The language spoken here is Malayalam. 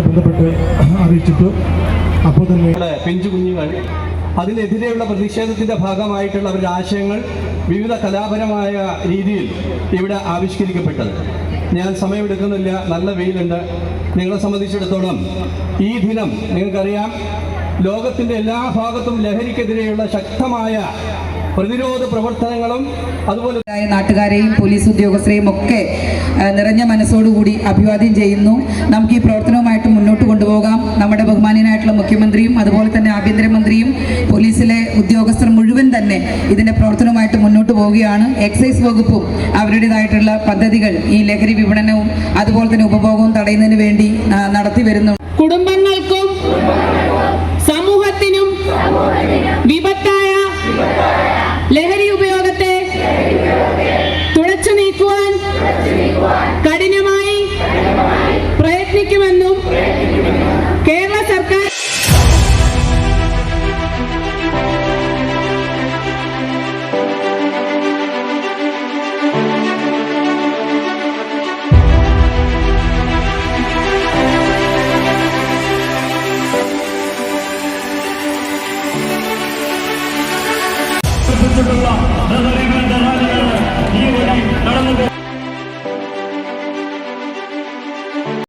ബന്ധപ്പെട്ട് അറിയിച്ചിട്ട് അപ്പോൾ തന്നെ പെഞ്ചു കുഞ്ഞുങ്ങൾ അതിനെതിരെയുള്ള പ്രതിഷേധത്തിൻ്റെ ഭാഗമായിട്ടുള്ള അവരുടെ ആശയങ്ങൾ വിവിധ കലാപരമായ രീതിയിൽ ഇവിടെ ആവിഷ്കരിക്കപ്പെട്ടത്. ഞാൻ സമയമെടുക്കുന്നില്ല, നല്ല വെയിലുണ്ട്. നിങ്ങളെ സംബന്ധിച്ചിടത്തോളം ഈ ദിനം നിങ്ങൾക്കറിയാം, ലോകത്തിൻ്റെ എല്ലാ ഭാഗത്തും ലഹരിക്കെതിരെയുള്ള ശക്തമായ പ്രതിരോധ പ്രവർത്തനങ്ങളും അതുപോലെ നാട്ടുകാരെയും പോലീസ് ഉദ്യോഗസ്ഥരെയും ഒക്കെ നിറഞ്ഞ മനസ്സോടുകൂടി അഭിവാദ്യം ചെയ്യുന്നു. നമുക്ക് ഈ പ്രവർത്തനവുമായിട്ട് മുന്നോട്ട് കൊണ്ടുപോകാം. നമ്മുടെ ബഹുമാന്യനായിട്ടുള്ള മുഖ്യമന്ത്രിയും അതുപോലെ തന്നെ ആഭ്യന്തരമന്ത്രിയും പോലീസിലെ ഉദ്യോഗസ്ഥർ മുഴുവൻ തന്നെ ഇതിൻ്റെ പ്രവർത്തനവുമായിട്ട് മുന്നോട്ട് പോവുകയാണ്. എക്സൈസ് വകുപ്പും അവരുടേതായിട്ടുള്ള പദ്ധതികൾ ഈ ലഹരി വിപണനവും അതുപോലെ തന്നെ ഉപഭോഗവും തടയുന്നതിന് വേണ്ടി നടത്തി വരുന്നു. കുടുംബങ്ങൾക്കും സമൂഹത്തിനും വിപത്തായ ലഹരി ഉപയോഗത്തെ തുടച്ചു നീക്കുവാൻ കഠിനമായി പ്രയത്നിക്കുമെന്നും കേരള സർക്കാർ ലഹരി വിരുദ്ധ റാലിയാണ് ഈ വഴി നടന്നത്.